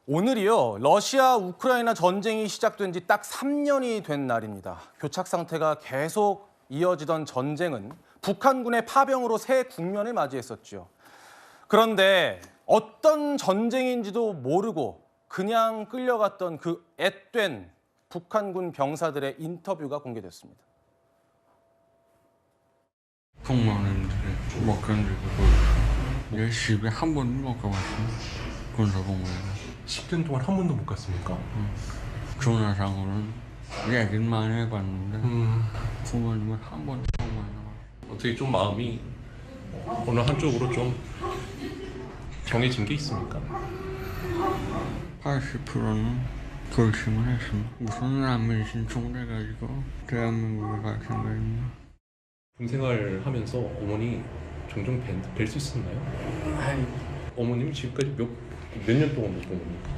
오늘이요, 러시아 우크라이나 전쟁이 시작된 지 딱 3년이 된 날입니다. 교착 상태가 계속 이어지던 전쟁은 북한군의 파병으로 새 국면을 맞이했었죠. 그런데 어떤 전쟁인지도 모르고 그냥 끌려갔던 그 앳된 북한군 병사들의 인터뷰가 공개됐습니다. 공무원들이 못 견디고 내 집에 한 번도 못 가봤어요. 군사공무원. 10년 동안 한 번도 못 갔습니까? 전화상으로는 얘기만 해봤는데 부모님은 한 번도 못 만나봤어요. 어떻게 좀 마음이 어느 한쪽으로 좀 정해진 게 있습니까? 80%는 결심을 했습니다. 무슨 남의 총대가지고 대한민국에 갈 생각입니다. 군 생활하면서 어머니 종종 뵐 수 있었나요? 어머님이 지금까지 몇 년 동안 못 본 겁니까?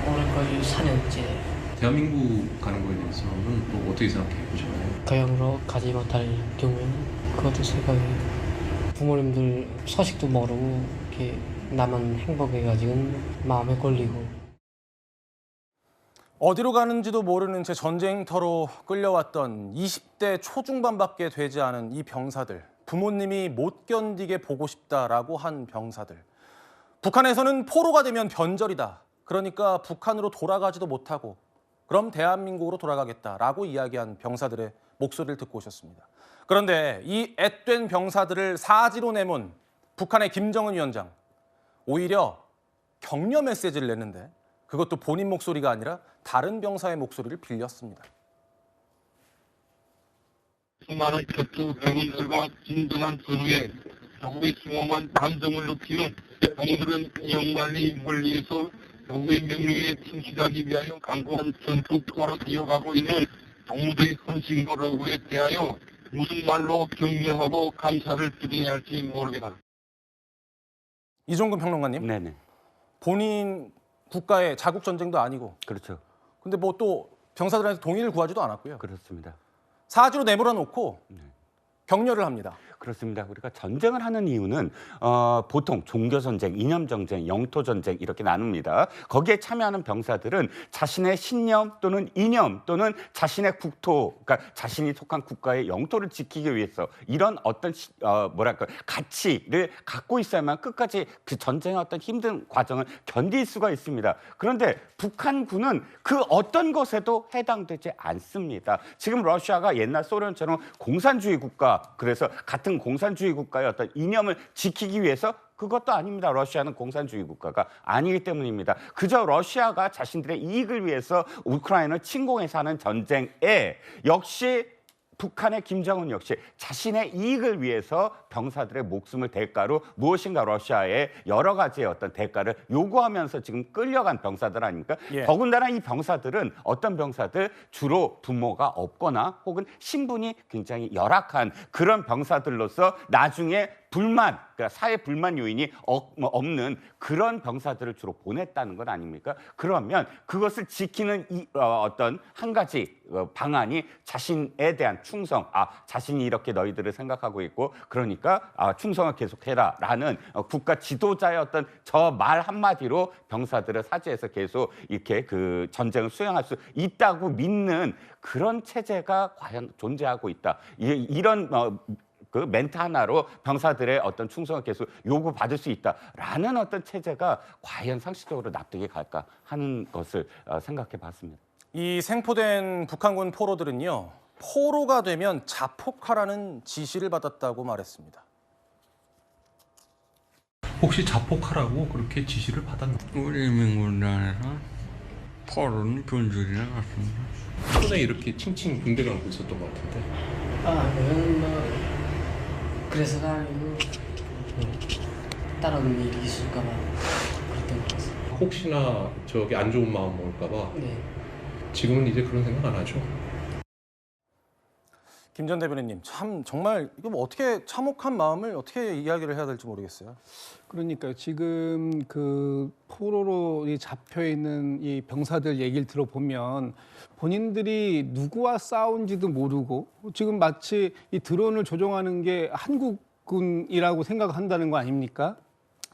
오늘까지 4년째 대한민국 가는 거에 대해서는 또 어떻게 생각해 보시나요? 가양으로 가지 못할 경우에는 그것도 생각이 부모님들 소식도 모르고 이렇게 나만 행복해가지고 마음에 걸리고 어디로 가는지도 모르는 채 전쟁터로 끌려왔던 20대 초중반밖에 되지 않은 이 병사들, 부모님이 못 견디게 보고 싶다라고 한 병사들. 북한에서는 포로가 되면 변절이다. 그러니까 북한으로 돌아가지도 못하고 그럼 대한민국으로 돌아가겠다라고 이야기한 병사들의 목소리를 듣고 오셨습니다. 그런데 이 앳된 병사들을 사지로 내몬 북한의 김정은 위원장, 오히려 격려 메시지를 냈는데 그것도 본인 목소리가 아니라 다른 병사의 목소리를 빌렸습니다. 수많은 격투 배우들과 진정한 선후에 정부의 심오한 감정을 느끼는 정부들은 영만리 멀리에서 정부의 명령에 충실하기 위하여 강고한 전투 투하로 이어가고 있는 정부들의 헌신 노력에 대하여 무슨 말로 격려하고 감사를 드려야 할지 모르겠다. 이종근 평론가님, 네네. 본인 국가의 자국 전쟁도 아니고, 그렇죠. 근데 뭐 또 병사들한테 동의를 구하지도 않았고요. 그렇습니다. 사지로 내몰아 놓고 격려를 합니다. 그렇습니다. 우리가 전쟁을 하는 이유는 보통 종교 전쟁, 이념 전쟁, 영토 전쟁 이렇게 나눕니다. 거기에 참여하는 병사들은 자신의 신념 또는 이념 또는 자신의 국토, 그러니까 자신이 속한 국가의 영토를 지키기 위해서 이런 어떤 가치를 갖고 있어야만 끝까지 그 전쟁의 어떤 힘든 과정을 견딜 수가 있습니다. 그런데 북한군은 그 어떤 것에도 해당되지 않습니다. 지금 러시아가 옛날 소련처럼 공산주의 국가, 그래서 같은 공산주의 국가의 어떤 이념을 지키기 위해서 그것도 아닙니다. 러시아는 공산주의 국가가 아니기 때문입니다. 그저 러시아가 자신들의 이익을 위해서 우크라이나를 침공해서 하는 전쟁에 역시 북한의 김정은 역시 자신의 이익을 위해서 병사들의 목숨을 대가로 무엇인가 러시아의 여러 가지의 어떤 대가를 요구하면서 지금 끌려간 병사들 아닙니까? 예. 더군다나 이 병사들은 어떤 병사들 주로 부모가 없거나 혹은 신분이 굉장히 열악한 그런 병사들로서 나중에 불만, 그러니까 사회 불만 요인이 없는 그런 병사들을 주로 보냈다는 건 아닙니까? 그러면 그것을 지키는 어떤 한 가지 방안이 자신에 대한 충성, 자신이 이렇게 너희들을 생각하고 있고 그러니까 충성을 계속해라라는 국가 지도자의 어떤 저 말 한마디로 병사들을 사지에서 계속 이렇게 그 전쟁을 수행할 수 있다고 믿는 그런 체제가 과연 존재하고 있다. 이런 그 멘트 하나로 병사들의 어떤 충성을 계속 요구받을 수 있다라는 어떤 체제가 과연 상식적으로 납득이 갈까 하는 것을 생각해 봤습니다. 이 생포된 북한군 포로들은요, 포로가 되면 자폭하라는 지시를 받았다고 말했습니다. 혹시 자폭하라고 그렇게 지시를 받았나요? 우리 민군단에서 포로는 변절이나 같습니다. 손에 이렇게 칭칭 붕대가 안고 있었던 것 같은데. 그건 뭐 그래서가 아니고 다른 일이 있을까봐 그랬던 것 같습니다. 혹시나 저기 안 좋은 마음 먹을까봐 네. 지금은 이제 그런 생각 안 하죠. 김 전 대변인님, 참 정말 이거 뭐 어떻게 참혹한 마음을 어떻게 이야기를 해야 될지 모르겠어요. 그러니까 지금 그 포로로 잡혀 있는 이 병사들 얘기를 들어보면 본인들이 누구와 싸운지도 모르고 지금 마치 이 드론을 조종하는 게 한국군이라고 생각한다는 거 아닙니까?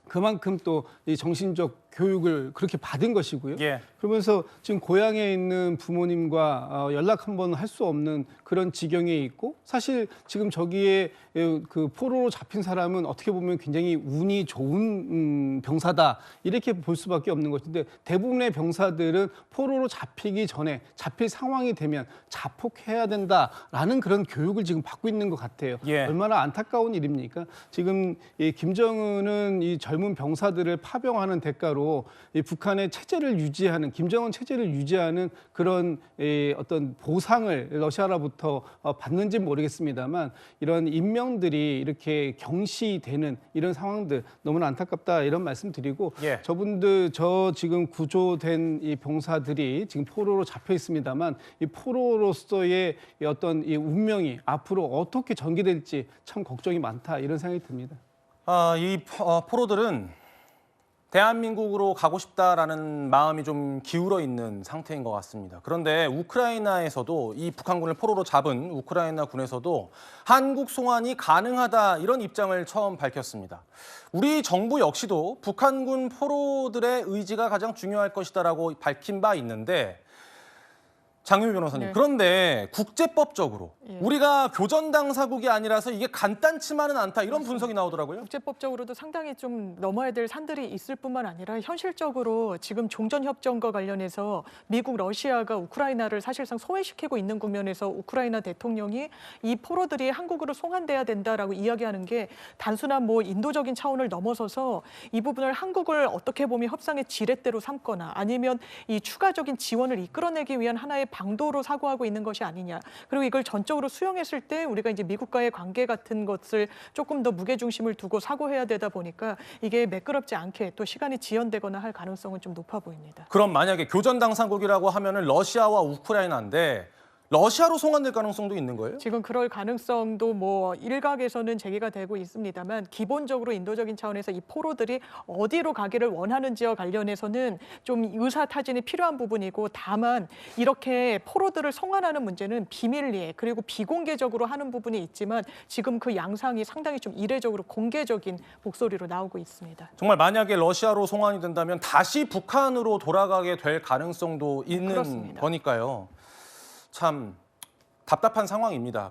그만큼 또 이 정신적 교육을 그렇게 받은 것이고요. 예. 그러면서 지금 고향에 있는 부모님과 연락 한번 할 수 없는 그런 지경에 있고, 사실 지금 저기에 그 포로로 잡힌 사람은 어떻게 보면 굉장히 운이 좋은 병사다 이렇게 볼 수밖에 없는 것인데, 대부분의 병사들은 포로로 잡히기 전에 잡힐 상황이 되면 자폭해야 된다라는 그런 교육을 지금 받고 있는 것 같아요. 예. 얼마나 안타까운 일입니까? 지금 이 김정은은 이 젊은 병사들을 파병하는 대가로 이 북한의 체제를 유지하는, 김정은 체제를 유지하는 그런 어떤 보상을 러시아로부터 받는지 모르겠습니다만, 이런 인명들이 이렇게 경시되는 이런 상황들 너무나 안타깝다 이런 말씀드리고, 예. 저 지금 구조된 이 병사들이 지금 포로로 잡혀 있습니다만, 이 포로로서의 이 어떤 이 운명이 앞으로 어떻게 전개될지 참 걱정이 많다 이런 생각이 듭니다. 이 포로들은 대한민국으로 가고 싶다라는 마음이 좀 기울어 있는 상태인 것 같습니다. 그런데 우크라이나에서도 이 북한군을 포로로 잡은 우크라이나 군에서도 한국 송환이 가능하다 이런 입장을 처음 밝혔습니다. 우리 정부 역시도 북한군 포로들의 의지가 가장 중요할 것이다라고 밝힌 바 있는데, 장유미 변호사님, 네. 그런데 국제법적으로 예. 우리가 교전 당사국이 아니라서 이게 간단치만은 않다 이런 분석이 나오더라고요. 국제법적으로도 상당히 좀 넘어야 될 산들이 있을 뿐만 아니라 현실적으로 지금 종전협정과 관련해서 미국, 러시아가 우크라이나를 사실상 소외시키고 있는 국면에서 우크라이나 대통령이 이 포로들이 한국으로 송환돼야 된다라고 이야기하는 게 단순한 뭐 인도적인 차원을 넘어서서 이 부분을 한국을 어떻게 보면 협상의 지렛대로 삼거나 아니면 이 추가적인 지원을 이끌어내기 위한 하나의 방도로 사고하고 있는 것이 아니냐. 그리고 이걸 전적으로 수용했을 때 우리가 이제 미국과의 관계 같은 것을 조금 더 무게중심을 두고 사고해야 되다 보니까 이게 매끄럽지 않게 또 시간이 지연되거나 할 가능성은 좀 높아 보입니다. 그럼 만약에 교전 당사국이라고 하면은 러시아와 우크라이나인데 러시아로 송환될 가능성도 있는 거예요? 지금 그럴 가능성도 뭐 일각에서는 제기가 되고 있습니다만, 기본적으로 인도적인 차원에서 이 포로들이 어디로 가기를 원하는지와 관련해서는 좀 의사타진이 필요한 부분이고, 다만 이렇게 포로들을 송환하는 문제는 비밀리에 그리고 비공개적으로 하는 부분이 있지만 지금 그 양상이 상당히 좀 이례적으로 공개적인 목소리로 나오고 있습니다. 정말 만약에 러시아로 송환이 된다면 다시 북한으로 돌아가게 될 가능성도 있는 그렇습니다. 거니까요. 참 답답한 상황입니다.